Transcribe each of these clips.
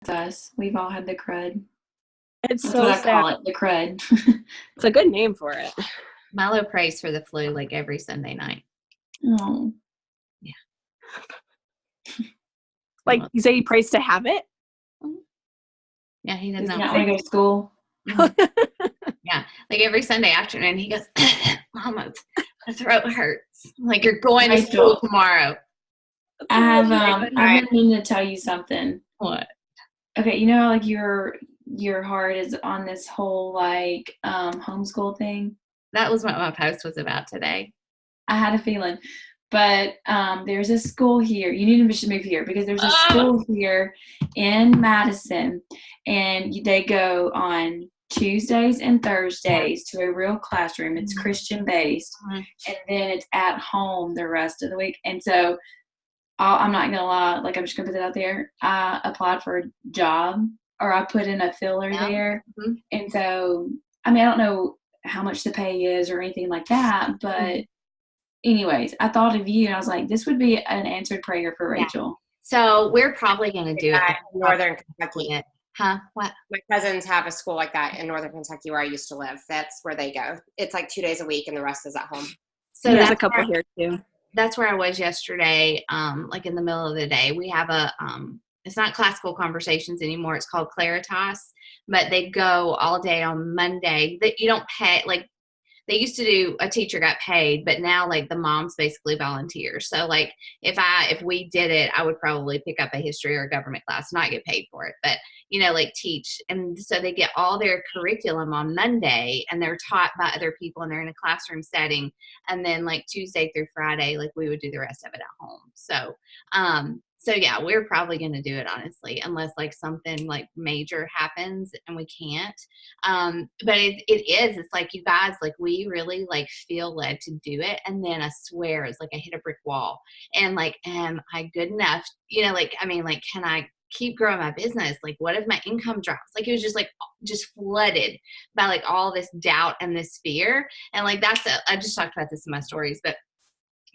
us. We've all had the crud. It's That's so what I sad. call it, the crud. It's a good name for it. Milo prays for the flu like every Sunday night. Oh. Yeah. Like you say, he prays to have it? Yeah, he Does does he not not want to go to school? Yeah, like every Sunday afternoon, he goes, Mama, my throat hurts. Like, you're going to school tomorrow. I've been meaning to tell you something. What? Okay, you know, like your heart is on this whole like homeschool thing. That was what my post was about today. I had a feeling. But there's a school here. You need to move here because there's a school here in Madison, and they go on Tuesdays and Thursdays to a real classroom. It's Christian based, and then it's at home the rest of the week. And so I'm not gonna lie, like I'm just gonna put that out there. I applied for a job, or I put in a filler there, and so I mean I don't know how much the pay is or anything like that, but anyways, I thought of you and I was like, this would be an answered prayer for Rachel. So we're probably going to do it in Northern Kentucky. Huh? What? My cousins have a school like that in Northern Kentucky where I used to live. That's where they go. It's like 2 days a week and the rest is at home. So there's a couple here too. That's where I was yesterday, like in the middle of the day. We have a, it's not Classical Conversations anymore. It's called Claritas, but they go all day on Monday. That you don't pay, like, they used to do a teacher got paid, but now like the moms basically volunteer. So like if we did it, I would probably pick up a history or a government class, not get paid for it, but like teach. And so they get all their curriculum on Monday and they're taught by other people and they're in a classroom setting. And then like Tuesday through Friday, like we would do the rest of it at home. So yeah, we're probably going to do it honestly, unless like something like major happens and we can't. But it's like, you guys, like we really like feel led to do it. And then I swear it's like I hit a brick wall and like, am I good enough? Like, I mean, like, can I keep growing my business? Like, what if my income drops? Like, it was just flooded by like all this doubt and this fear. And like, I just talked about this in my stories, but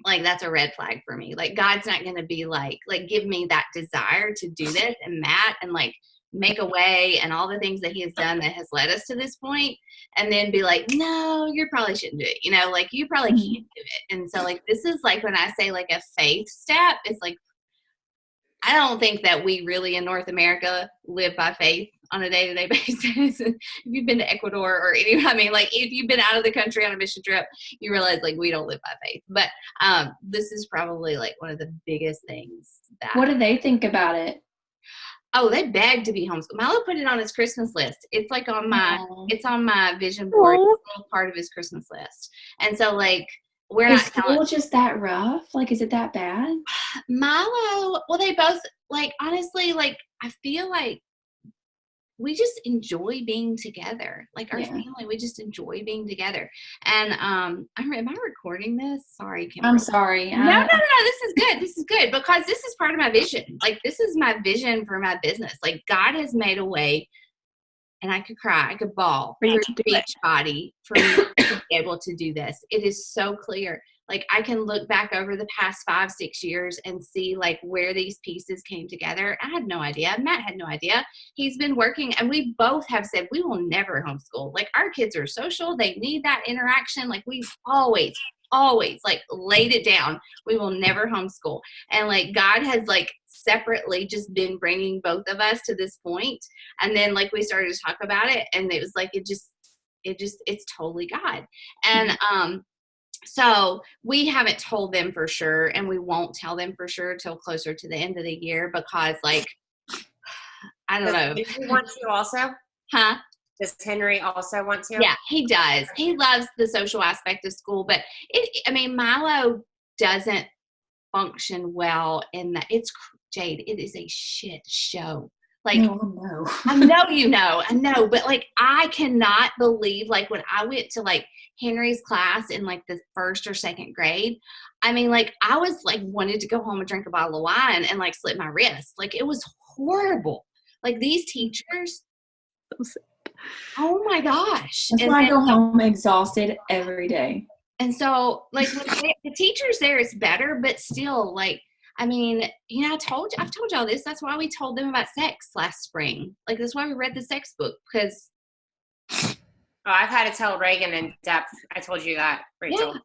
like, that's a red flag for me. Like, God's not going to be like, give me that desire to do this and that, and like make a way and all the things that he has done that has led us to this point, and then be like, no, you probably shouldn't do it. Like, you probably can't do it. And so like, this is like, when I say like a faith step, it's like, I don't think that we really in North America live by faith on a day-to-day basis. If you've been to Ecuador or like if you've been out of the country on a mission trip, you realize like we don't live by faith. But this is probably like one of the biggest things that. What do they think about it? Oh, they beg to be homeschooled. Milo put it on his Christmas list. It's like it's on my vision board. It's part of his Christmas list. And so like, we're is not telling. School just that rough? Like, is it that bad? Milo, well, they both, like, honestly, like, I feel like we just enjoy being together. Like, our family, we just enjoy being together. And am I recording this? Sorry, Kimberly. I'm sorry. No, this is good. This is good because this is part of my vision. Like, this is my vision for my business. Like, God has made a way. And I could cry, I could bawl for beach body for me to be able to do this. It is so clear. Like, I can look back over the past 5-6 years and see like where these pieces came together. I had no idea. Matt had no idea. He's been working, and we both have said we will never homeschool. Like, our kids are social. They need that interaction. Like, we've always like laid it down. We will never homeschool. And like, God has like separately just been bringing both of us to this point. And then like we started to talk about it, and it was like, it's totally God. And so we haven't told them for sure, and we won't tell them for sure till closer to the end of the year, because like, I don't know. Does he want to also? Huh? Does Henry also want to? Yeah, he does. He loves the social aspect of school, but Milo doesn't function well in that. Jade, it is a shit show. Like, no. I know, but like, I cannot believe, like, when I went to like Henry's class in like the 1st or 2nd grade, I mean, like, I was like, wanted to go home and drink a bottle of wine and like slit my wrist. Like, it was horrible. Like, these teachers. Oh my gosh. That's why I go home exhausted every day. And so like, when the teachers there, it's better, but still, like, I mean, I've told y'all this. That's why we told them about sex last spring. Like, that's why we read the sex book, because Oh, I've had to tell Reagan in depth. I told you that, Rachel.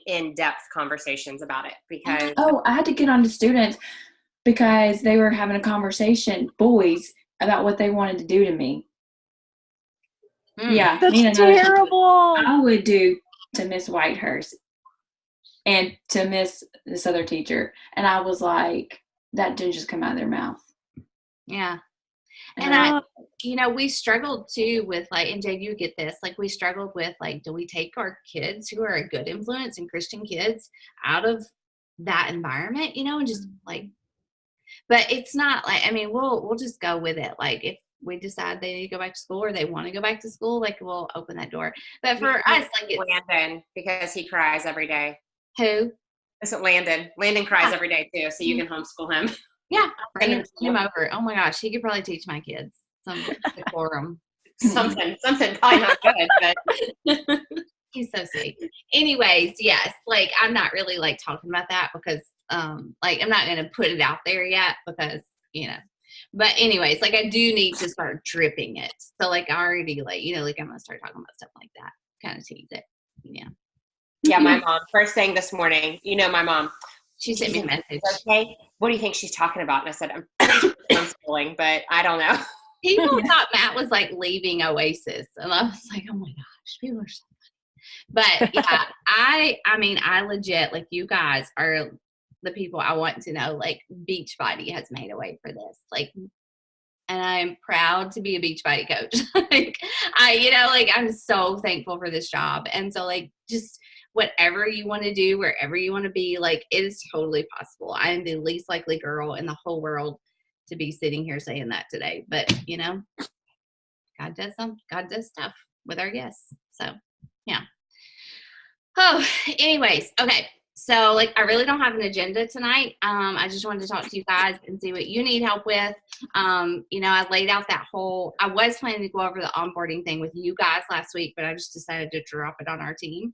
In depth conversations about it, because Oh, I had to get on to students because they were having a conversation, boys, about what they wanted to do to me. Yeah, That's terrible. I would do to Miss Whitehurst and to Miss this other teacher, and I was like, that didn't just come out of their mouth. Yeah. And we struggled too with like, and Jade, you get this, like we struggled with like, do we take our kids who are a good influence and Christian kids out of that environment, and just like, but it's not like, I mean, we'll just go with it. Like if we decide they need to go back to school or they want to go back to school, like we'll open that door. But for us, like it's Landon, because he cries every day. Who? It's Landon. Landon cries every day too, so you can homeschool him. Yeah, bring him over. Oh my gosh, he could probably teach my kids some decorum. something probably not good, but he's so sweet. Anyways, yes, like I'm not really like talking about that because like I'm not gonna put it out there yet because but anyways, like I do need to start dripping it. So like I already like like I'm gonna start talking about stuff like that, kind of tease it. Yeah, my mom, first thing this morning, my mom, she sent me a message. Okay, what do you think she's talking about? And I said, I'm homeschooling, but I don't know. People thought Matt was like leaving Oasis, and I was like, oh my gosh, people are so funny. But yeah, I legit, like you guys are the people I want to know. Like Beachbody has made a way for this, like, and I'm proud to be a Beachbody coach. Like I'm so thankful for this job, and so like just whatever you want to do, wherever you want to be, like it is totally possible. I am the least likely girl in the whole world to be sitting here saying that today, but God does stuff with our guests. So yeah. Oh, anyways, okay. So like I really don't have an agenda tonight. I just wanted to talk to you guys and see what you need help with. I laid out I was planning to go over the onboarding thing with you guys last week, but I just decided to drop it on our team.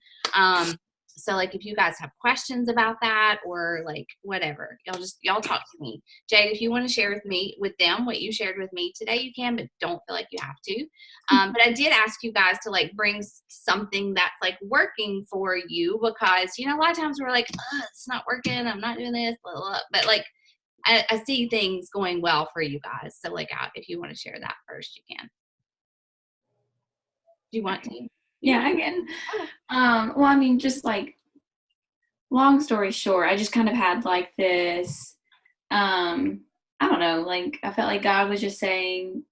So like if you guys have questions about that or like whatever, y'all talk to me. Jade, if you want to share with them what you shared with me today, you can, but don't feel like you have to. But I did ask you guys to like bring something that's like working for you, because a lot of times we're like, it's not working, I'm not doing this, blah, blah, blah. But like I see things going well for you guys. So like if you want to share that first, you can. Do you want to? Yeah, I can. Well, I mean, just like, long story short, I just kind of had like this, I don't know, like I felt like God was just saying,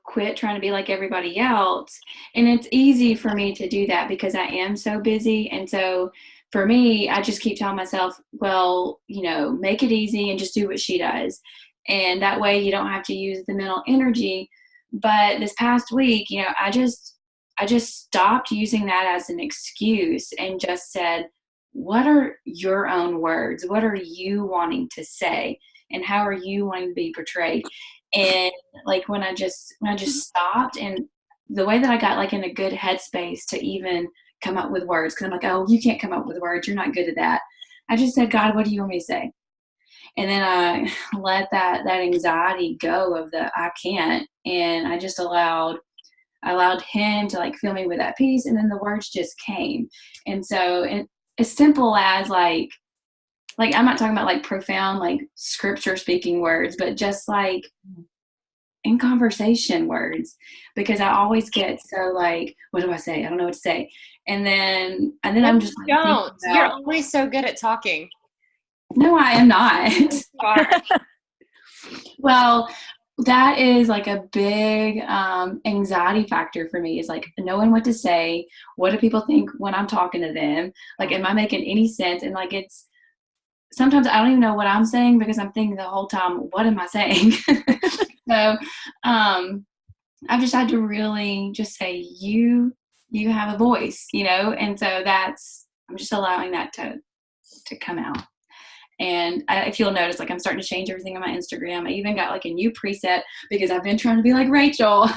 quit trying to be like everybody else. And it's easy for me to do that because I am so busy. And so for me, I just keep telling myself, well, make it easy and just do what she does. And that way you don't have to use the mental energy. But this past week, I just stopped using that as an excuse and just said, what are your own words? What are you wanting to say? And how are you wanting to be portrayed? And like when I just stopped, and the way that I got like in a good headspace to even come up with words, because I'm like, oh, you can't come up with words. You're not good at that. I just said, God, what do you want me to say? And then I let that anxiety go of the I can't. And I just allowed him to like fill me with that peace, and then the words just came. And so as simple as like I'm not talking about like profound like scripture speaking words, but just like in conversation words, because I always get so like, what do I say? I don't know what to say. And then I'm just like, don't. You're always so good at talking. No, I am not. Well, that is like a big anxiety factor for me, is like knowing what to say. What do people think when I'm talking to them? Like, am I making any sense? And like, it's sometimes I don't even know what I'm saying because I'm thinking the whole time, what am I saying? So I've just had to really just say, you have a voice, and so I'm just allowing that to come out. And if you'll notice, like I'm starting to change everything on my Instagram. I even got like a new preset because I've been trying to be like Rachel.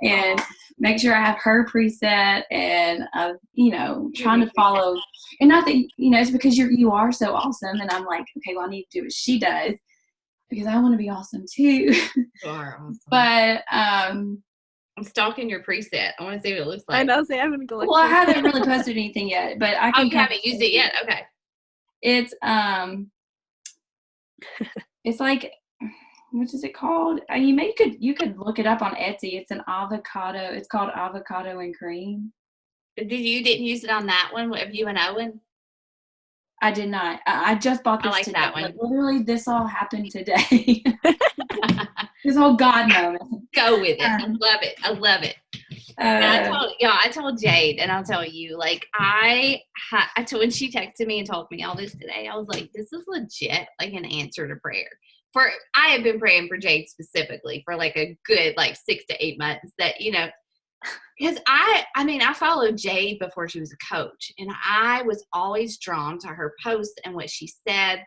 And make sure I have her preset and, trying to follow. And not that, it's because you are so awesome. And I'm like, okay, well, I need to do what she does because I want to be awesome too. You are awesome. But, I'm stalking your preset. I want to see what it looks like. I know. Say I'm gonna go. Well, I haven't really posted anything yet, but I can. You haven't used it yet. Okay. It's it's like, what is it called? You could look it up on Etsy. It's an avocado. It's called avocado and cream. Didn't use it on that one of you and Owen? I did not. I just bought this. I like today. that one. Like, literally, this all happened today. This whole God moment. Go with it. I love it. I love it. I told Jade, and I'll tell you, like, when she texted me and told me all this today, I was like, this is legit, like, an answer to prayer. I have been praying for Jade specifically for like a good, like, 6 to 8 months that, because I followed Jade before she was a coach, and I was always drawn to her posts and what she said.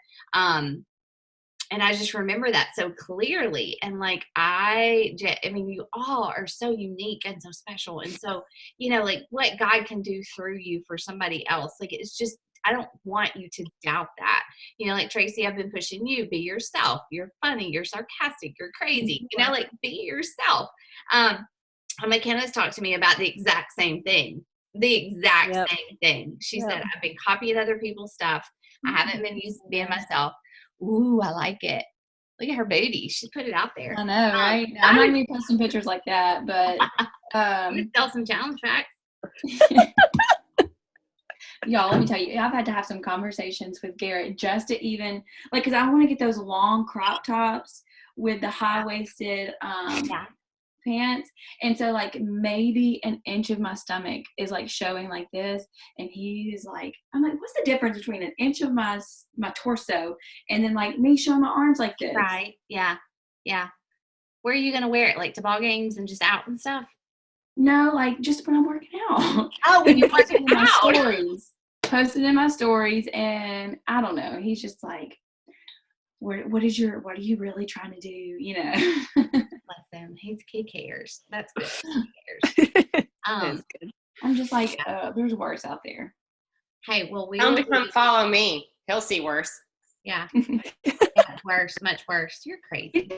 And I just remember that so clearly. And like, you all are so unique and so special. And so, like what God can do through you for somebody else, like, it's just, I don't want you to doubt that. Like Tracy, I've been pushing you, be yourself. You're funny. You're sarcastic. You're crazy. Like, be yourself. McKenna's talked to me about the exact same thing. Same thing. She said, I've been copying other people's stuff. I haven't been being myself. Ooh, I like it. Look at her booty. She put it out there. I know, right? I'm not going to be posting pictures like that, but sell some challenge packs. Y'all, let me tell you, I've had to have some conversations with Garrett just to even, like, because I want to get those long crop tops with the high-waisted pants. And so, like, maybe an inch of my stomach is, like, showing like this. And he's like, I'm like, what's the difference between an inch of my torso and then, like, me showing my arms like this? Right. Yeah. Yeah. Where are you going to wear it? Like, to ball games and just out and stuff? No, like, just when I'm working out. Oh, when you're working out. Posted in my stories, and I don't know. He's just like, what are you really trying to do? Bless him. He cares. That's good. He cares. That's good. I'm just like, there's worse out there. Hey, well, Don't come follow me. He'll see worse. Yeah. Worse, much worse. You're crazy.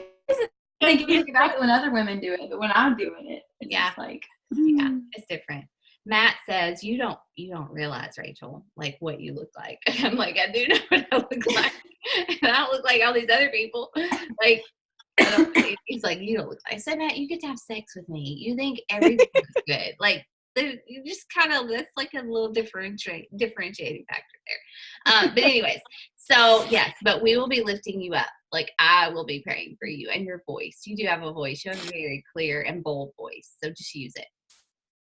They get about it when other women do it, but when I'm doing it, it's just like, it's different. Matt says, you don't realize, Rachel, like what you look like. I'm like, I do know what I look like. And I don't look like all these other people. Like, he's like, you don't look like. I said, Matt, you get to have sex with me. You think everything's good. Like, you just kind of, that's like a little differentiating factor there. But anyways, so yes, but we will be lifting you up. Like, I will be praying for you and your voice. You do have a voice. You have a very clear and bold voice. So just use it.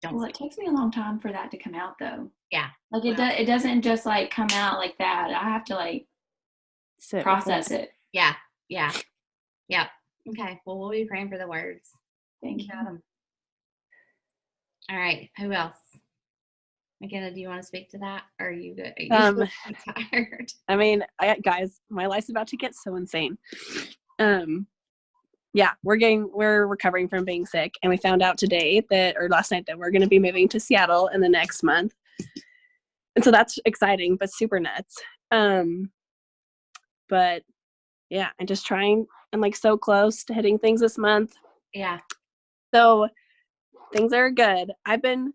It takes me a long time for that to come out, though. Yeah. Like, it doesn't just, like, come out like that. I have to, like, process it. Yeah. Yeah. Yeah. Okay. Well, we'll be praying for the words. Thank you. All right. Who else? McKenna, do you want to speak to that? Or are you good? Are you tired? I mean, guys, my life's about to get so insane. Yeah, we're recovering from being sick, and we found out last night that we're going to be moving to Seattle in the next month. And so that's exciting, but super nuts. But yeah, I'm just trying, and like so close to hitting things this month. Yeah. So things are good. I've been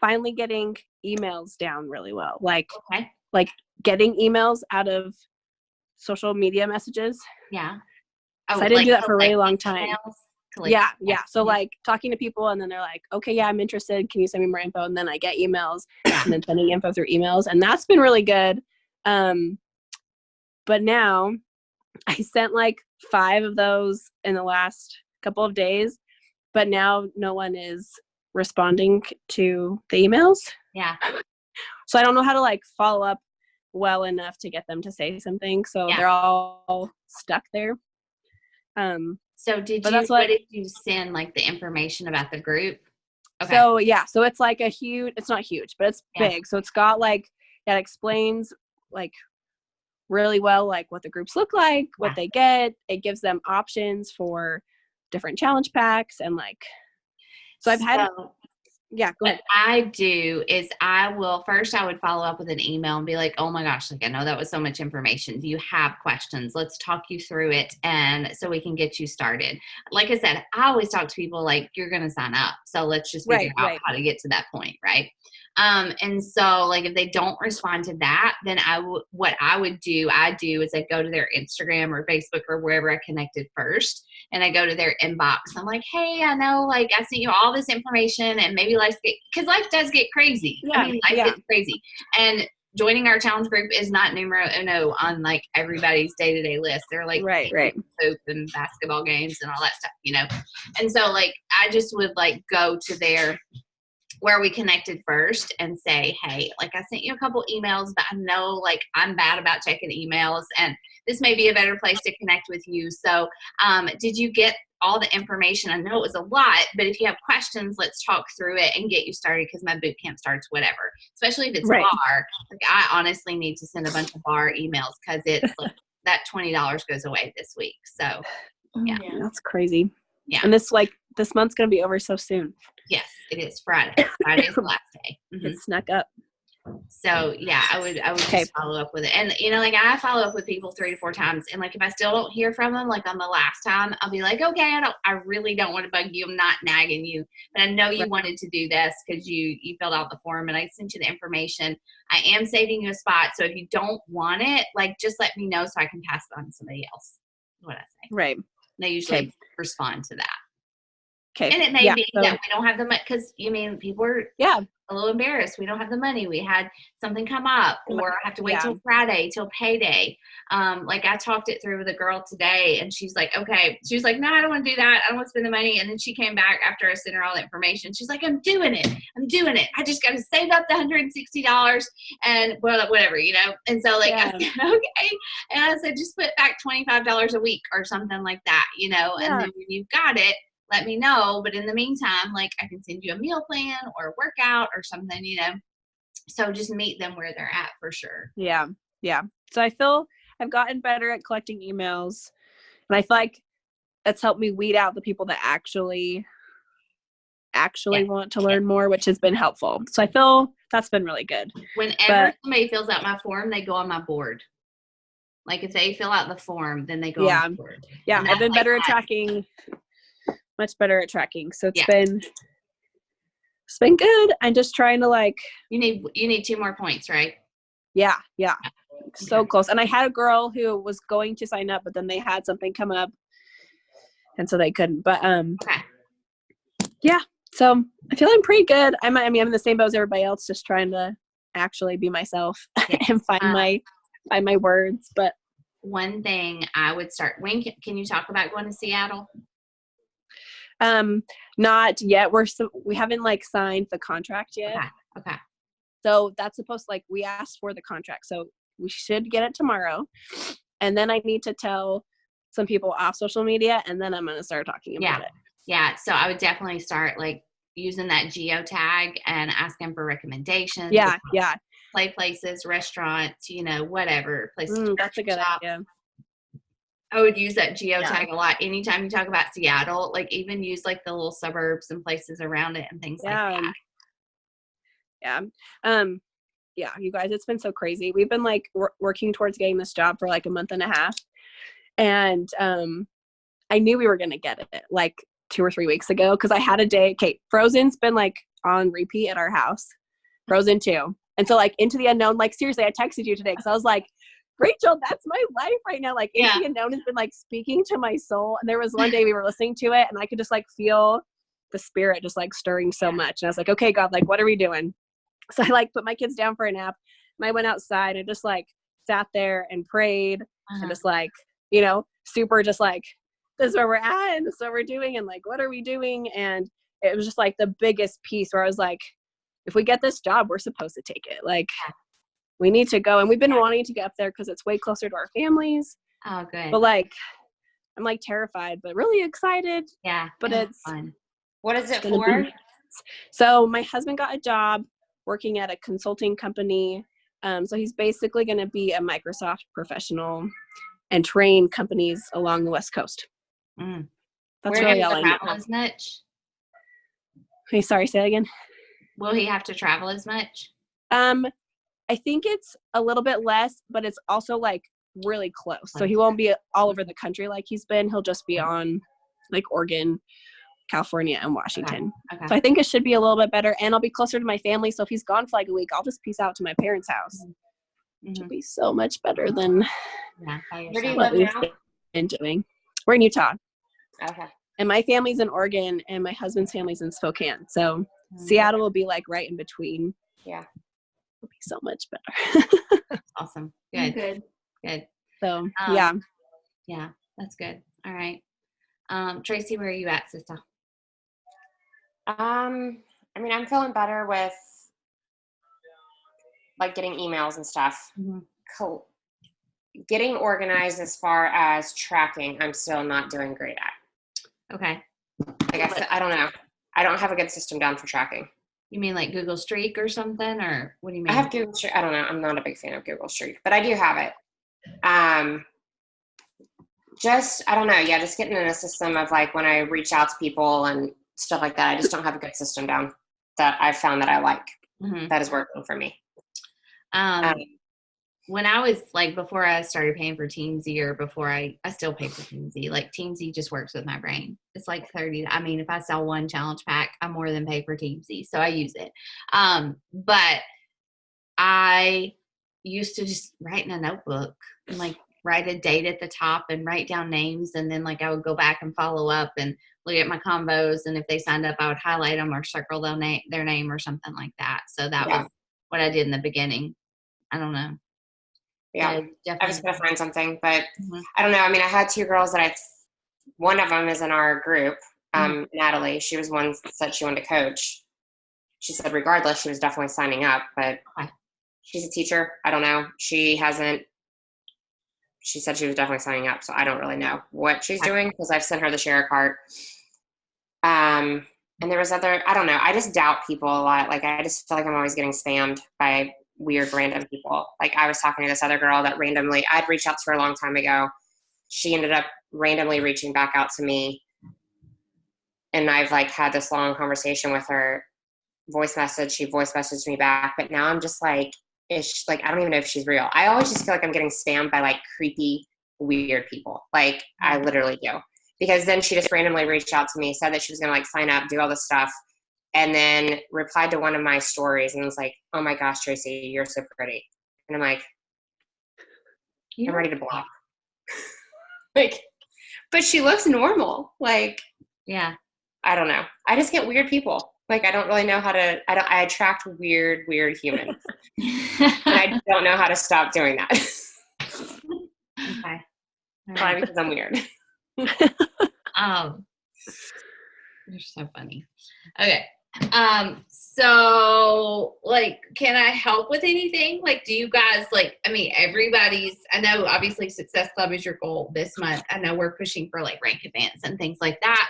finally getting emails down really well. Like getting emails out of social media messages. Yeah. So I didn't do that for a really long time. Yeah. So like talking to people, and then they're like, okay, yeah, I'm interested. Can you send me more info? And then I get emails and then sending info through emails. And that's been really good. But now I sent like 5 of those in the last couple of days, but now no one is responding to the emails. Yeah. So I don't know how to like follow up well enough to get them to say something. So they're all stuck there. So what did you send, like the information about the group? Okay. So it's like it's not huge, but it's big. So it's got like, that explains like really well, like what the groups look like, what they get. It gives them options for different challenge packs and like. So I've had, yeah, go ahead. What I do is I would follow up with an email and be like, oh my gosh, like I know that was so much information. Do you have questions? Let's talk you through it. And so we can get you started. Like I said, I always talk to people like you're going to sign up. So let's just figure out how to get to that point. Right. And so like if they don't respond to that, then what I do is I go to their Instagram or Facebook or wherever I connected first. And I go to their inbox. I'm like, hey, I know, like, I sent you all this information and maybe because life does get crazy. Yeah, I mean, life gets crazy. And joining our challenge group is not numero uno on, like, everybody's day-to-day list. They're, like, hoop and basketball games and all that stuff, you know? And so, like, I just would, like, go to where we connected first and say, hey, like I sent you a couple emails, but I know like I'm bad about checking emails and this may be a better place to connect with you. So did you get all the information? I know it was a lot, but if you have questions, let's talk through it and get you started because my boot camp starts whatever, especially if it's bar. Like I honestly need to send a bunch of bar emails because it's like that $20 goes away this week. So yeah. That's crazy. Yeah. And this month's going to be over so soon. Yes, it is Friday. Friday is the last day. Mm-hmm. It snuck up. So yeah, I would just follow up with it. And you know, like I follow up with people 3 to 4 times. And like if I still don't hear from them, like on the last time, I'll be like, okay, I really don't want to bug you. I'm not nagging you. But I know you wanted to do this because you filled out the form and I sent you the information. I am saving you a spot. So if you don't want it, like just let me know so I can pass it on to somebody else. Is what I say. Right. They usually respond to that. Okay. And it may be that we don't have the money because people are a little embarrassed. We don't have the money. We had something come up or have to wait till Friday, till payday. Like I talked it through with a girl today and she's like, okay. She was like, no, I don't want to do that. I don't want to spend the money. And then she came back after I sent her all the information. She's like, I'm doing it. I just got to save up the $160 and whatever, you know? And so like, I said, okay. And I said, just put back $25 a week or something like that, you know? And then when you've got it, let me know. But in the meantime, like I can send you a meal plan or a workout or something, you know, so just meet them where they're at for sure. Yeah. Yeah. So I feel I've gotten better at collecting emails and I feel like it's helped me weed out the people that actually want to learn more, which has been helpful. So I feel that's been really good. Whenever somebody fills out my form, they go on my board. Like if they fill out the form, then they go on the board. Yeah. I've been better at tracking. Much better at tracking. So it's been good. I'm just trying to like you need 2 more points, right? Yeah. So close. And I had a girl who was going to sign up, but then they had something come up and so they couldn't. But yeah. So I feel I'm pretty good. I'm in the same boat as everybody else, just trying to actually be myself and find my words. But one thing I would start when can you talk about going to Seattle? Not yet. We haven't like signed the contract yet. Okay. So that's supposed to, like, we asked for the contract. So we should get it tomorrow. And then I need to tell some people off social media and then I'm going to start talking about it. Yeah. So I would definitely start like using that geotag and asking for recommendations. Yeah. Play places, restaurants, you know, whatever places. That's a good idea. I would use that geotag a lot. Anytime you talk about Seattle, like even use like the little suburbs and places around it and things like that. Yeah. You guys, it's been so crazy. We've been like working towards getting this job for like a month and a half. And I knew we were going to get it like 2 or 3 weeks ago because I had a day. Okay, Frozen's been like on repeat at our house. Frozen 2. And so like Into the Unknown, like seriously, I texted you today because I was like, Rachel, that's my life right now. Like Into the Unknown has been like speaking to my soul. And there was one day we were listening to it and I could just like feel the spirit just like stirring so much. And I was like, okay, God, like, what are we doing? So I like put my kids down for a nap and I went outside and just like sat there and prayed and just like, you know, super just like, this is where we're at and this is what we're doing. And like, what are we doing? And it was just like the biggest piece where I was like, if we get this job, we're supposed to take it. Like, we need to go. And we've been wanting to get up there because it's way closer to our families. Oh, good. But like, I'm like terrified, but really excited. Yeah. But it's fun. What is it for? So my husband got a job working at a consulting company. So he's basically going to be a Microsoft professional and train companies along the West Coast. Mm. That's really all I know. As much? Hey, sorry, say that again. Will he have to travel as much? I think it's a little bit less, but it's also like really close. So he won't be all over the country like he's been. He'll just be on like Oregon, California, and Washington. Okay. So I think it should be a little bit better, and I'll be closer to my family. So if he's gone for like a week, I'll just peace out to my parents' house. Which will be so much better than Where do you what live we've now? been doing. We're in Utah, Okay. and my family's in Oregon, and my husband's family's in Spokane. So Seattle will be like right in between. Yeah. It'll be so much better. Awesome. Good. Good. So Yeah, that's good. All right. Tracy, where are you at, sister? I mean, I'm feeling better with like getting emails and stuff. Cool. Getting organized as far as tracking, I'm still not doing great at. Okay. Like I said, I don't know. I don't have a good system down for tracking. You mean like Google Streak or something, or what do you mean? I have Google Streak. I don't know. I'm not a big fan of Google Streak, but I do have it. Just, I don't know. Yeah, just getting in a system of like when I reach out to people and stuff like that, I just don't have a good system down that I've found that I like. That is working for me. When I was like, before I started paying for Teamsy, or before I still pay for Teamsy, like Teamsy just works with my brain. It's like 30. I mean, if I sell one challenge pack, I more than pay for Teamsy. So I use it. But I used to just write in a notebook and like write a date at the top and write down names. And then like I would go back and follow up and look at my combos. And if they signed up, I would highlight them or circle their name or something like that. So that was what I did in the beginning. I don't know. Yeah, I was going to find something, but I don't know. I mean, I had two girls that one of them is in our group, Natalie. She was one that said she wanted to coach. She said regardless, she was definitely signing up, but she's a teacher. I don't know. She said she was definitely signing up, so I don't really know what she's doing because I've sent her the share cart. And there was I don't know. I just doubt people a lot. Like, I just feel like I'm always getting spammed by weird random people. Like, I was talking to this other girl that randomly, I'd reached out to her a long time ago. She ended up randomly reaching back out to me, and I've like had this long conversation with her, voice message. She voice messaged me back, but now I'm just like, I don't even know if she's real. I always just feel like I'm getting spammed by like creepy, weird people. Like, I literally do. Because then she just randomly reached out to me, said that she was going to like sign up, do all this stuff, and then replied to one of my stories and was like, "Oh my gosh, Tracy, you're so pretty." And I'm like, I'm ready to block. Like, but she looks normal. Like, yeah, I don't know. I just get weird people. Like, I don't really know how to, I attract weird humans. And I don't know how to stop doing that. Okay. Probably because I'm weird. You're so funny. Okay. So like, can I help with anything? Like, do you guys like, I mean, I know obviously Success Club is your goal this month. I know we're pushing for like rank events and things like that.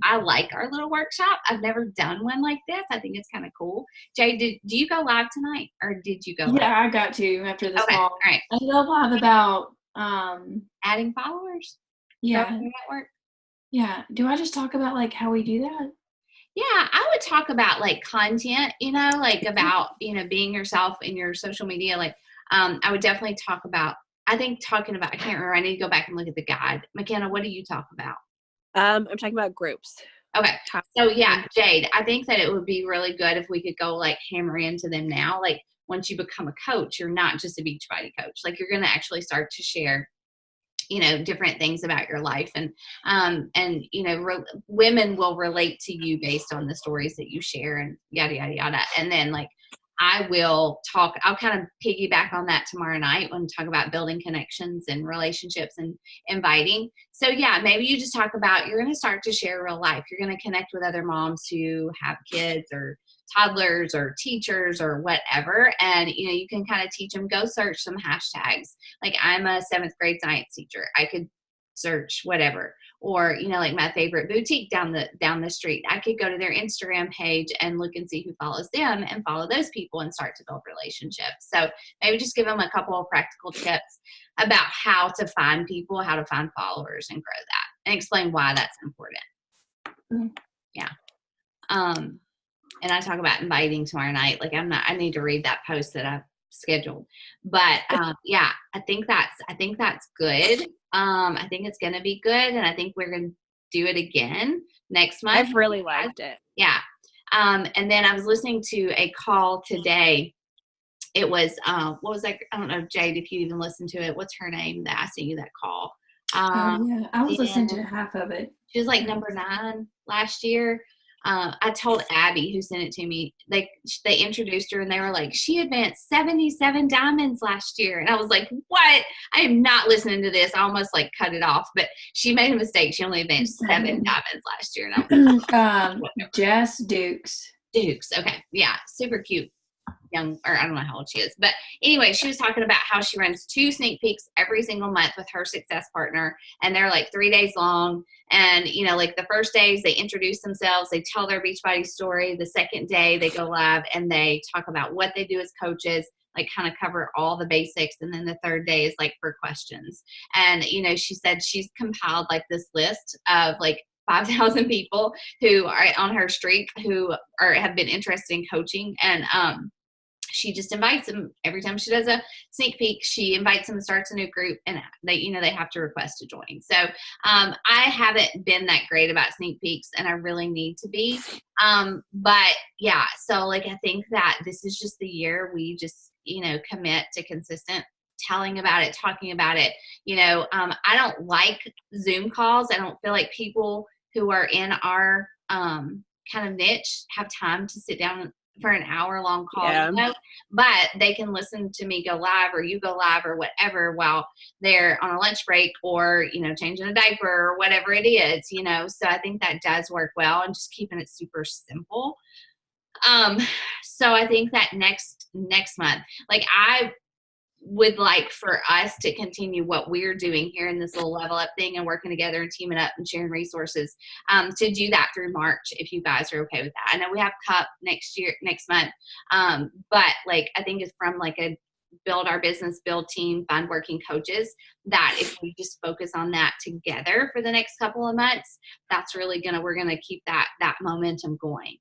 I like our little workshop. I've never done one like this. I think it's kind of cool. Jay, do you go live tonight, or did you go live? Yeah, I got to after this call. All right. I go live about adding followers. Yeah. Network. Yeah. Do I just talk about like how we do that? Yeah, I would talk about like content, like about, being yourself in your social media. Like, I would definitely talk about, I can't remember. I need to go back and look at the guide. McKenna, what do you talk about? I'm talking about groups. Okay. So yeah, Jade, I think that it would be really good if we could go like hammer into them now. Like, once you become a coach, you're not just a Beachbody coach. Like, you're going to actually start to share different things about your life, and women will relate to you based on the stories that you share, and yada, yada, yada. And then like, I'll kind of piggyback on that tomorrow night when we talk about building connections and relationships and inviting. So yeah, maybe you just talk about, you're going to start to share real life. You're going to connect with other moms who have kids or toddlers or teachers or whatever. And, you can kind of teach them, go search some hashtags. Like, I'm a 7th grade science teacher. I could search whatever, or, like my favorite boutique down the street. I could go to their Instagram page and look and see who follows them and follow those people and start to build relationships. So maybe just give them a couple of practical tips about how to find people, how to find followers and grow that, and explain why that's important. Mm-hmm. Yeah. And I talk about inviting tomorrow night. Like I need to read that post that I've scheduled. But yeah, I think that's good. I think it's going to be good. And I think we're going to do it again next month. I've really liked it. Yeah. And then I was listening to a call today. It was, what was that? I don't know, Jade, if you even listened to it. What's her name that I sent you that call? Yeah, I was listening to half of it. She was like number 9 last year. I told Abby, who sent it to me, they introduced her and they were like, she advanced 77 diamonds last year. And I was like, what? I am not listening to this. I almost like cut it off, but she made a mistake. She only advanced 7 diamonds last year. And I was like, Jess Dukes. Okay. Yeah. Super cute. Young, or I don't know how old she is, but anyway, she was talking about how she runs 2 sneak peeks every single month with her success partner, and they're like 3 days long. And you know, like the first days they introduce themselves, they tell their Beachbody story. The second day they go live and they talk about what they do as coaches, like kind of cover all the basics. And then the third day is like for questions. And you know, she said she's compiled like this list of like 5,000 people who are on her streak who have been interested in coaching. And she just invites them every time she does a sneak peek. She invites them, starts a new group, and they have to request to join. So I haven't been that great about sneak peeks, and I really need to be. But yeah, so like I think that this is just the year we just commit to consistent telling about it, talking about it. I don't like Zoom calls. I don't feel like people who are in our kind of niche have time to sit down for an hour-long call, but they can listen to me go live, or you go live, or whatever, while they're on a lunch break, or changing a diaper, or whatever it is. So I think that does work well, and just keeping it super simple. So I think that next month, like I would like for us to continue what we're doing here in this little level up thing, and working together and teaming up and sharing resources, to do that through March, if you guys are okay with that. I know we have Cup next month. But like, I think it's from like a build our business, build team, find working coaches, that if we just focus on that together for the next couple of months, that's really we're going to keep that momentum going.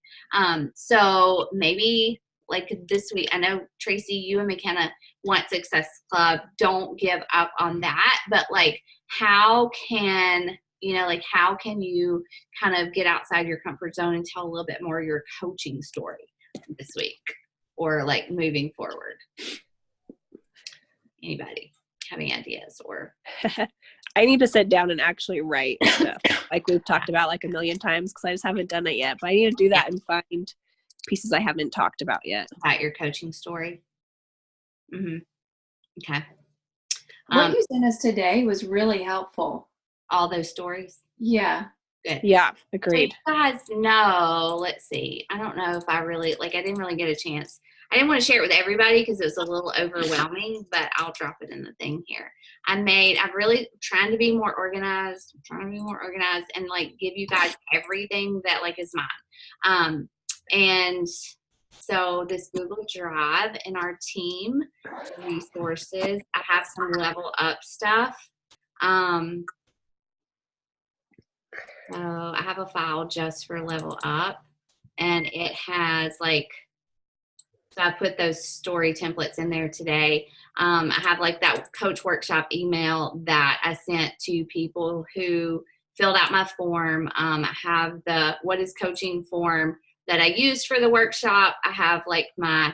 So maybe like this week, I know Tracy, you and McKenna want Success Club. Don't give up on that. But like, how can you kind of get outside your comfort zone and tell a little bit more of your coaching story this week, or like moving forward? Anybody have any ideas? Or I need to sit down and actually write stuff like we've talked about like a million times, because I just haven't done it yet. But I need to do that and find pieces I haven't talked about yet. About your coaching story. Mm-hmm. Okay. What you sent us today was really helpful. All those stories? Yeah. Good. Yeah, agreed. So you guys know, let's see. I don't know if I didn't really get a chance. I didn't want to share it with everybody because it was a little overwhelming, but I'll drop it in the thing here. I'm really trying to be more organized. And like give you guys everything that like is mine. And so this Google Drive in our team resources, I have some level up stuff. So I have a file just for level up, and it has so I put those story templates in there today. I have like that coach workshop email that I sent to people who filled out my form. I have the what is coaching form that I used for the workshop. I have like my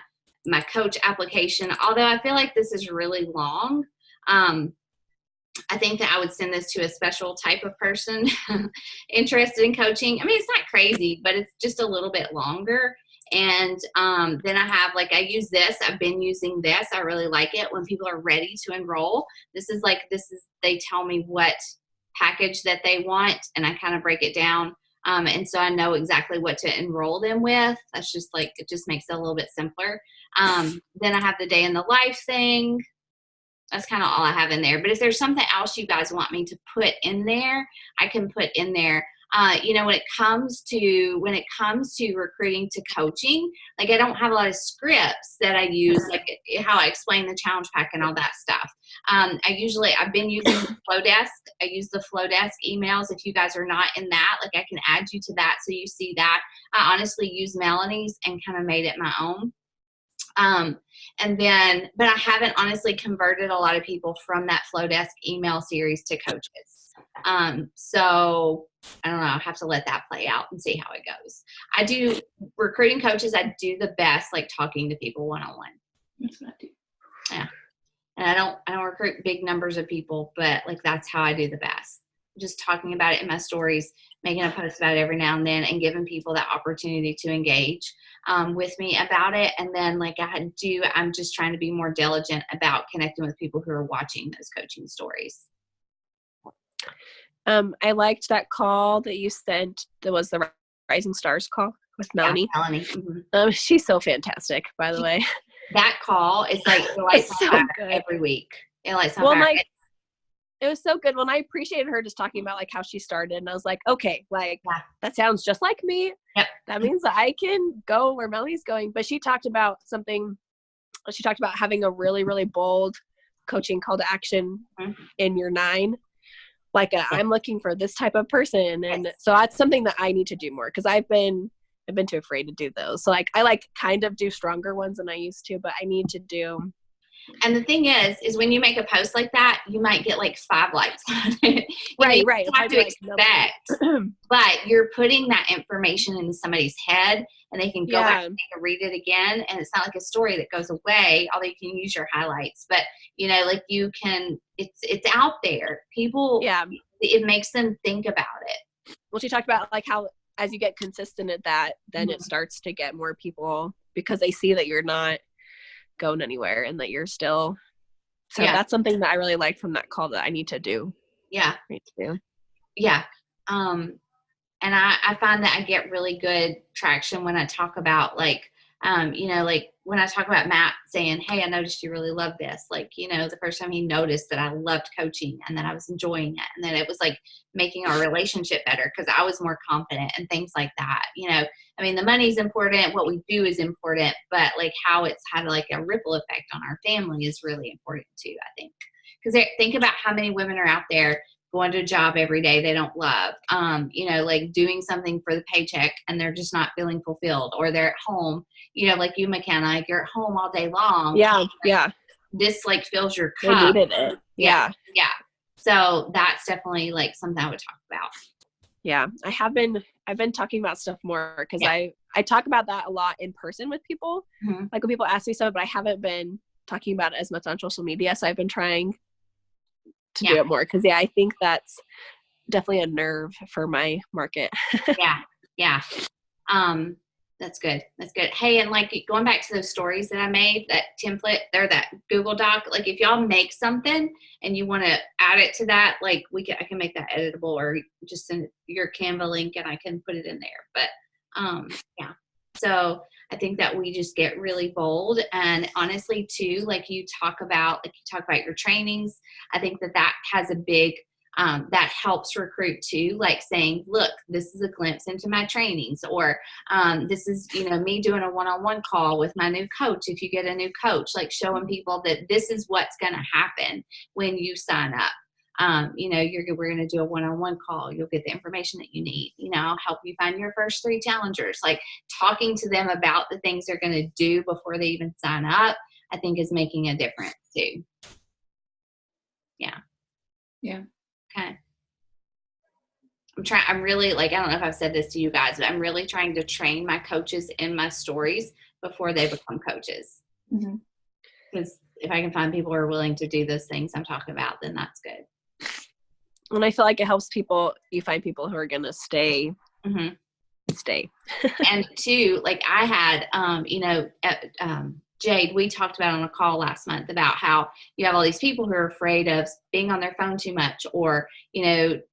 coach application, although I feel like this is really long. I think that I would send this to a special type of person interested in coaching. I mean, it's not crazy, but it's just a little bit longer. And then I have I've been using this. I really like it when people are ready to enroll. They tell me what package that they want, and I kind of break it down. And so I know exactly what to enroll them with. That's just it just makes it a little bit simpler. Then I have the day in the life thing. That's kind of all I have in there. But if there's something else you guys want me to put in there, I can put in there. When it comes to recruiting to coaching, like I don't have a lot of scripts that I use, like how I explain the challenge pack and all that stuff. I've been using Flowdesk. I use the Flowdesk emails. If you guys are not in that, like I can add you to that so you see that. I honestly use Melanie's and kind of made it my own. But I haven't honestly converted a lot of people from that Flowdesk email series to coaches. So I don't know, I'll have to let that play out and see how it goes. I do recruiting coaches. I do the best, like talking to people one-on-one. That's what I do. Yeah. And I don't recruit big numbers of people, but like, that's how I do the best. Just talking about it in my stories, making a post about it every now and then, and giving people that opportunity to engage with me about it. And then like I'm just trying to be more diligent about connecting with people who are watching those coaching stories. I liked that call that you sent. That was the Rising Stars call with Melanie. Yeah, Melanie. Mm-hmm. She's so fantastic, by the way. That call is like every week. It was so good when I appreciated her just talking about like how she started, and I was like, okay, like that sounds just like me. Yep. That means that I can go where Melanie's going. But she talked about having a really, really bold coaching call to action in your 9. Like I'm looking for this type of person. And so that's something that I need to do more, because I've been too afraid to do those. So like I kind of do stronger ones than I used to, but I need to do. And the thing is when you make a post like that, you might get like 5 likes on it. Right. You have to expect, but you're putting that information into somebody's head, and they can go back and they can read it again. And it's not like a story that goes away, although you can use your highlights. But like you can, it's out there. People, it makes them think about it. Well, she talked about like how as you get consistent at that, then it starts to get more people, because they see that you're not going anywhere and that you're still. So that's something that I really like from that call that I need to do. Yeah. Yeah. And I find that I get really good traction when I talk about like, like when I talk about Matt saying, hey, I noticed you really love this. Like, the first time he noticed that I loved coaching and that I was enjoying it. And then it was like making our relationship better because I was more confident and things like that. The money's important. What we do is important, but like how it's had like a ripple effect on our family is really important too, I think. Because think about how many women are out there going to a job every day they don't love, like doing something for the paycheck and they're just not feeling fulfilled, or they're at home, like you, McKenna, like you're at home all day long. Yeah. This like fills your They cup. needed it. Yeah. So that's definitely like something I would talk about. Yeah. I've been talking about stuff more because I talk about that a lot in person with people. Mm-hmm. Like when people ask me stuff, but I haven't been talking about it as much on social media. So I've been trying to do it more because I think that's definitely a nerve for my market. Yeah. That's good. Hey, and like going back to those stories that I made, that template or that Google Doc, like if y'all make something and you want to add it to that, like I can make that editable, or just send your Canva link and I can put it in there. But so I think that we just get really bold, and honestly too, like you talk about your trainings. I think that has a big, that helps recruit too, like saying, look, this is a glimpse into my trainings, or this is, me doing a one-on-one call with my new coach. If you get a new coach, like showing people that this is what's going to happen when you sign up. We're going to do a one-on-one call. You'll get the information that you need. I'll help you find your first 3 challengers. Like talking to them about the things they're going to do before they even sign up, I think is making a difference too. Yeah. Okay. I'm really like, I don't know if I've said this to you guys, but I'm really trying to train my coaches in my stories before they become coaches. Because if I can find people who are willing to do those things I'm talking about, then that's good. And I feel like it helps you find people who are going to stay. Stay. And two, like I had, Jade, we talked about on a call last month about how you have all these people who are afraid of being on their phone too much, or,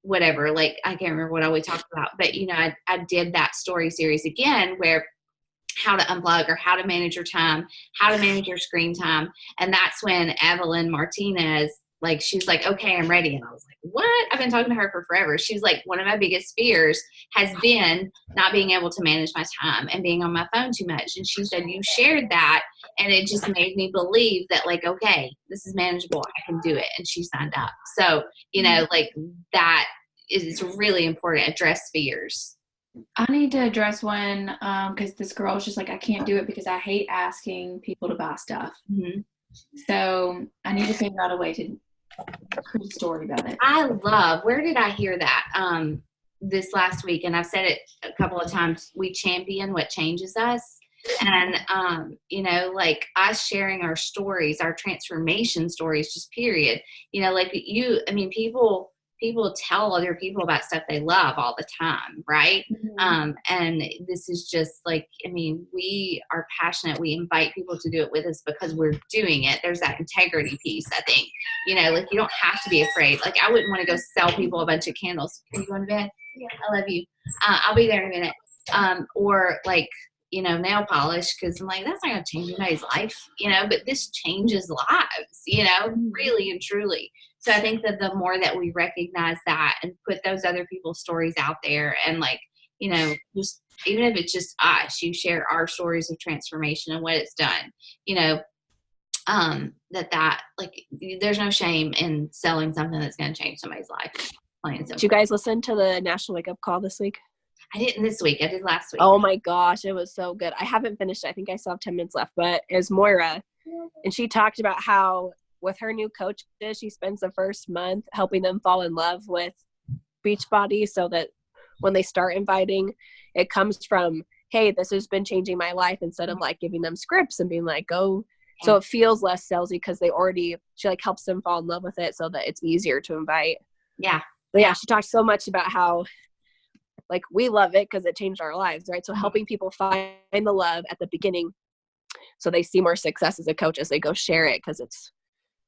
whatever, like, I can't remember what all we talked about, but, I did that story series again where how to unplug, or how to manage your time, how to manage your screen time. And that's when Evelyn Martinez like, she's like, okay, I'm ready. And I was like, what? I've been talking to her for forever. She's like, one of my biggest fears has been not being able to manage my time and being on my phone too much. And she said, you shared that. And it just made me believe that, like, okay, this is manageable. I can do it. And she signed up. So, you know, like, that is really important. Address fears. I need to address one because this girl is just like, I can't do it because I hate asking people to buy stuff. Mm-hmm. So I need to figure out a way to create a story about it. I love, where did I hear that this last week? And I've said it a couple of times, we champion what changes us. And, you know, like us sharing our stories, our transformation stories, just period. You know, like people tell other people about stuff they love all the time, right? Mm-hmm. And this is just like, I mean, we are passionate. We invite people to do it with us because we're doing it. There's that integrity piece, I think. You know, like, you don't have to be afraid. Like, I wouldn't want to go sell people a bunch of candles. Can you go to bed? Yeah. I love you. I'll be there in a minute. Or like, you know, nail polish, because I'm like, that's not going to change anybody's life, you know, but this changes lives, you know, really and truly. So I think that the more that we recognize that and put those other people's stories out there, and, like, you know, just even if it's just us, you share our stories of transformation and what it's done, you know, that like, there's no shame in selling something that's going to change somebody's life. Did you guys listen to the National Wake Up Call this week? I didn't this week. I did last week. Oh my gosh, it was so good. I haven't finished it. I think I still have 10 minutes left, but it was Moira. And she talked about how with her new coaches, she spends the first month helping them fall in love with Beachbody, so that when they start inviting, it comes from, hey, this has been changing my life, instead of like giving them scripts and being like, go. So it feels less salesy because she like helps them fall in love with it so that it's easier to invite. Yeah. But yeah, she talked so much about how, like, we love it because it changed our lives, right? So helping people find the love at the beginning so they see more success as a coach as they go share it, because it's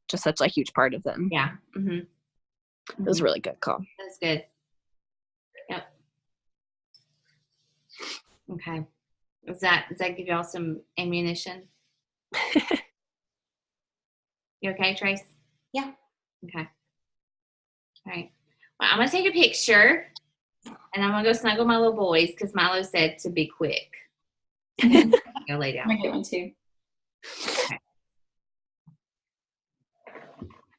just such a huge part of them. Yeah. Mm-hmm. It was a really good call. That's good. Yep. Okay. Does that give y'all some ammunition? You okay, Trace? Yeah. Okay. All right. Well, I'm going to take a picture, and I'm going to go snuggle my little boys because Milo said to be quick. Go lay down. I'm going to get one too.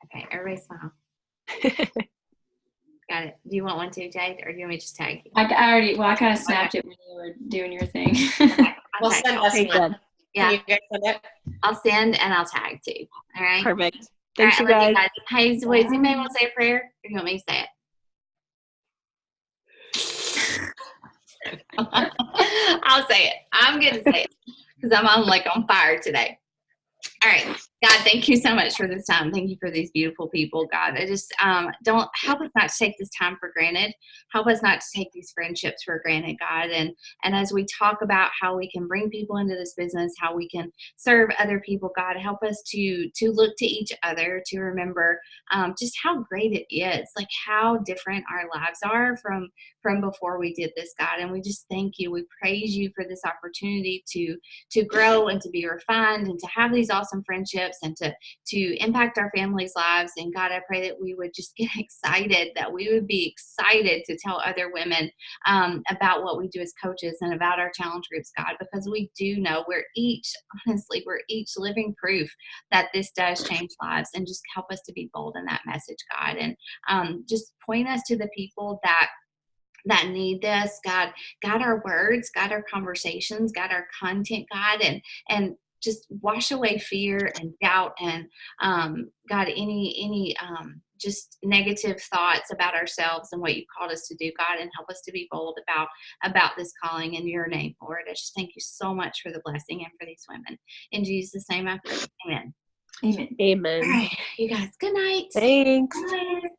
Okay, everybody smile. Got it. Do you want one too, Jade, or do you want me to just tag you? I kind of snapped it when you were doing your thing. Okay. Well, send us one. Yeah. Can you guys send it? I'll send and I'll tag too. All right. Perfect. Thanks, all right, you guys. Hey, wait, does anybody want to say a prayer? Or do you want me to say it? I'll say it. I'm going to say it because I'm on fire today. All right. God, thank you so much for this time. Thank you for these beautiful people, God. I just don't help us not to take this time for granted. Help us not to take these friendships for granted, God. And as we talk about how we can bring people into this business, how we can serve other people, God, help us to look to each other, to remember just how great it is, like how different our lives are from before we did this, God. And we just thank you. We praise you for this opportunity to grow and to be refined and to have these awesome friendships and to impact our families' lives. And God, I pray that we would just get excited, that we would be excited to tell other women about what we do as coaches and about our challenge groups, God, because we do know we're each living proof that this does change lives. And just help us to be bold in that message, God. And just point us to the people that need this, God. God, our words, God, our conversations, God, our content, God, and just wash away fear and doubt and God, any just negative thoughts about ourselves and what you called us to do, God, and help us to be bold about this calling in your name, Lord. I just thank you so much for the blessing and for these women. In Jesus' name I pray. Amen. Amen. Amen. All right, you guys, good night. Thanks. Bye.